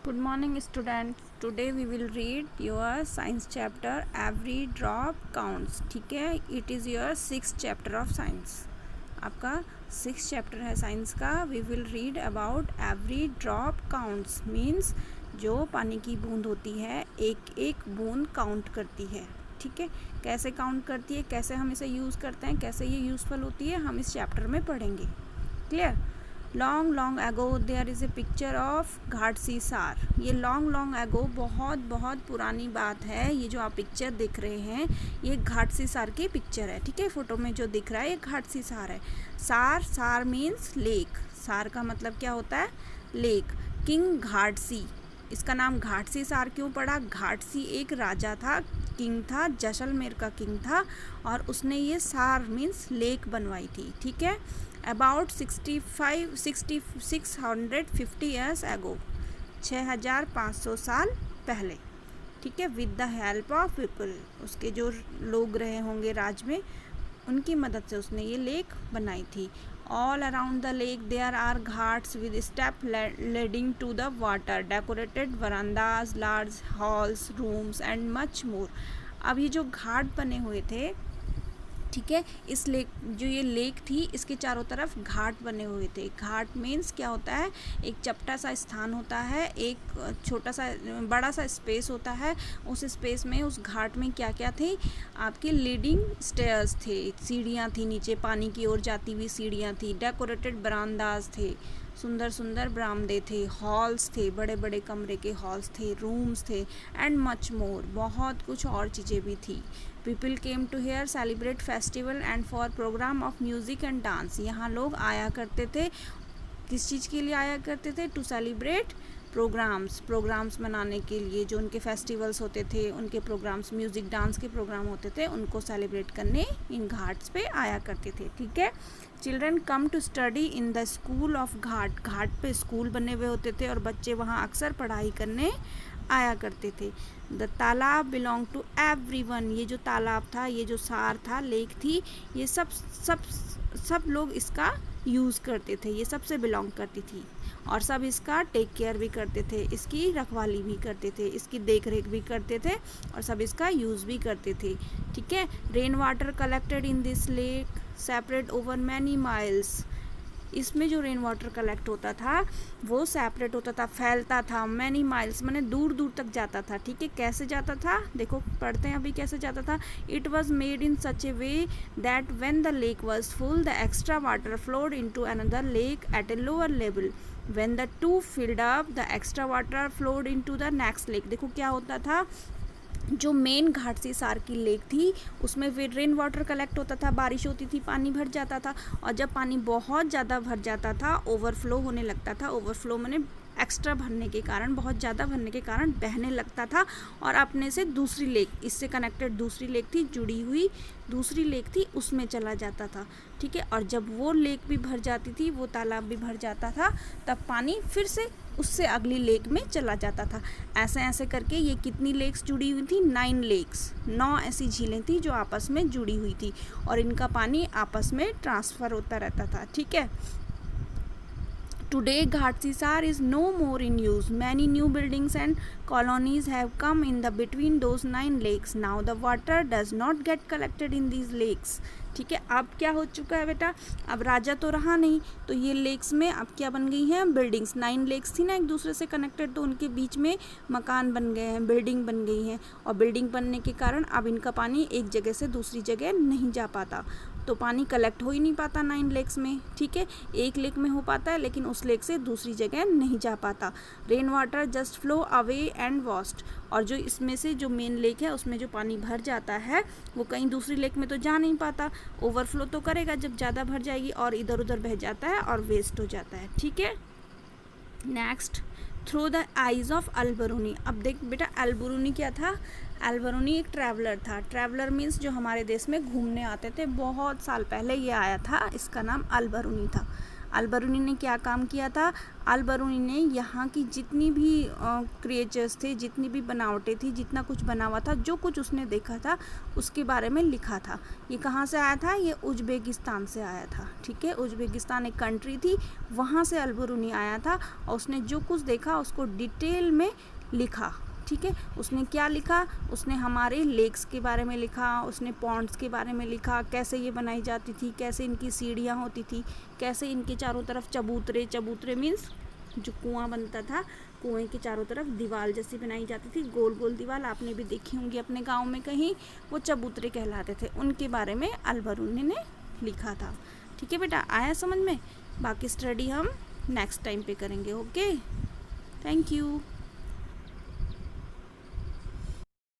Good morning students. Today we will read your science chapter Every Drop Counts. ठीक है, it is your 6th chapter of science. आपका 6th chapter है science का. We will read about every drop counts means जो पानी की बूंद होती है एक एक बूंद काउंट करती है. ठीक है, कैसे काउंट करती है, कैसे हम इसे यूज़ करते हैं, कैसे ये यूज़फुल होती है, हम इस चैप्टर में पढ़ेंगे. Clear. Long ago there is a picture of Ghadsisar. ये लॉन्ग एगो बहुत पुरानी बात है. ये जो आप पिक्चर देख रहे हैं ये घाटसी सार की पिक्चर है. ठीक है, फ़ोटो में जो दिख रहा है ये घाटसी सार है. सार मीन्स लेक. सार का मतलब क्या होता है, लेक. किंग घाटसी, इसका नाम घाटसी सार क्यों पड़ा? घाटसी एक राजा था, किंग था, जैसलमेर का किंग था और उसने ये सार मीन्स लेक बनवाई थी. ठीक है, अबाउट 650 ईयर्स एगो, 6500 साल पहले. ठीक है, with the help of people, उसके जो लोग रहे होंगे राज में उनकी मदद से उसने ये लेक बनाई थी. All around the lake there are ghats with step leading to the water, decorated verandas, large halls, rooms and much more. अब ये जो घाट बने हुए थे, ठीक है, इस लेक जो ये लेक थी इसके चारों तरफ घाट बने हुए थे. घाट मीन्स क्या होता है, एक चपटा सा स्थान होता है, एक छोटा सा बड़ा सा स्पेस होता है. उस स्पेस में उस घाट में क्या क्या थे, आपके लीडिंग स्टेयर्स थे, सीढ़ियाँ थी, नीचे पानी की ओर जाती हुई सीढ़ियाँ थी. डेकोरेटेड बरामदाज थे, सुंदर बरामदे थे. हॉल्स थे, बड़े बड़े कमरे के हॉल्स थे. रूम्स थे एंड मच मोर, बहुत कुछ और चीज़ें भी थी. People came to here celebrate festival and for program of music and dance. यहाँ लोग आया करते थे, किस चीज़ के लिए आया करते थे? टू सेलिब्रेट प्रोग्राम्स मनाने के लिए. जो उनके फेस्टिवल्स होते थे, उनके प्रोग्राम्स, म्यूज़िक डांस के प्रोग्राम होते थे, उनको सेलिब्रेट करने इन घाट्स पे आया करते थे. ठीक है, children come to study in the school of ghat. घाट पे स्कूल बने हुए होते थे और बच्चे वहाँ अक्सर पढ़ाई करने आया करते थे. द तालाब बिलोंग टू एवरीवन. ये जो तालाब था, ये जो सार था, लेक थी, ये सब लोग इसका यूज़ करते थे. ये सबसे बिलोंग करती थी और सब इसका टेक केयर भी करते थे, इसकी रखवाली भी करते थे, इसकी देख रेख भी करते थे और सब इसका यूज़ भी करते थे. ठीक है, rain water collected in this lake separate over many miles. इसमें जो रेन वाटर कलेक्ट होता था वो सेपरेट होता था, फैलता था. मैनी माइल्स माने दूर तक जाता था. ठीक है, कैसे जाता था, देखो पढ़ते हैं अभी कैसे जाता था. It was made in such a way that when the lake was full the extra water flowed into another lake at a lower level. When the two filled up the extra water flowed into the next lake. देखो क्या होता था, जो main घाटसी सार की lake थी उसमें फिर रेन वाटर कलेक्ट होता था, बारिश होती थी, पानी भर जाता था और जब पानी बहुत ज़्यादा भर जाता था, ओवरफ्लो होने लगता था. ओवरफ्लो माने एक्स्ट्रा भरने के कारण, बहुत ज़्यादा भरने के कारण बहने लगता था और अपने से दूसरी लेक, इससे कनेक्टेड दूसरी लेक थी, जुड़ी हुई दूसरी लेक थी, उसमें चला जाता था. ठीक है, और जब वो लेक भी भर जाती थी, वो तालाब भी भर जाता था, तब पानी फिर से उससे अगली लेक में चला जाता था. ऐसे करके ये कितनी लेक्स जुड़ी हुई थी? 9 लेक्स, 9 ऐसी झीलें थी जो आपस में जुड़ी हुई थी और इनका पानी आपस में ट्रांसफ़र होता रहता था. ठीक है, Today, Ghatsisar is no more in use. Many new buildings and colonies have come in the between those 9 lakes. Now the water does not get collected in these lakes. ठीक है, अब क्या हो चुका है बेटा, अब राजा तो रहा नहीं, तो ये लेक्स में अब क्या बन गई हैं? बिल्डिंग्स. 9 लेक्स थी ना एक दूसरे से कनेक्टेड, तो उनके बीच में मकान बन गए हैं, बिल्डिंग बन गई हैं और बिल्डिंग बनने के कारण अब इनका पानी एक जगह से दूसरी जगह नहीं जा पाता, तो पानी कलेक्ट हो ही नहीं पाता 9 लेक्स में. ठीक है, एक लेक में हो पाता है लेकिन उस लेक से दूसरी जगह नहीं जा पाता. Rain water just flow away and waste. और जो इसमें से जो मेन लेक है उसमें जो पानी भर जाता है वो कहीं दूसरी लेक में तो जा नहीं पाता, ओवरफ्लो तो करेगा जब ज़्यादा भर जाएगी और इधर उधर बह जाता है और वेस्ट हो जाता है. ठीक है, next, through the eyes of Al-Biruni. अब देख बेटा, अलबरूनी क्या था? अलबरूनी एक ट्रैवलर था. ट्रैवलर मीन्स जो हमारे देश में घूमने आते थे, बहुत साल पहले ये आया था, इसका नाम अलबरूनी था. अल-बरूनी ने क्या काम किया था? अल-बरूनी ने यहाँ की जितनी भी क्रिएचर्स थे, जितनी भी बनावटें थी, जितना कुछ बना हुआ था, जो कुछ उसने देखा था उसके बारे में लिखा था। ये कहाँ से आया था? ये उज़्बेकिस्तान से आया था। ठीक है, उज़्बेकिस्तान एक कंट्री थी, वहाँ से अल-बरूनी आया था और उसने जो कुछ देखा उसको डिटेल में लिखा। ठीक है, उसने क्या लिखा? उसने हमारे लेक्स के बारे में लिखा, उसने पॉन्ड्स के बारे में लिखा, कैसे ये बनाई जाती थी, कैसे इनकी सीढ़ियाँ होती थी, कैसे इनके चारों तरफ चबूतरे मीन्स जो कुआं बनता था, कुएं के चारों तरफ दीवार जैसी बनाई जाती थी, गोल गोल दीवार, आपने भी देखी होंगी अपने गांव में कहीं, वो चबूतरे कहलाते थे। उनके बारे में अल-बरूनी ने लिखा था। ठीक है बेटा, आया समझ में? बाकी स्टडी हम नेक्स्ट टाइम पे करेंगे। Okay, thank you.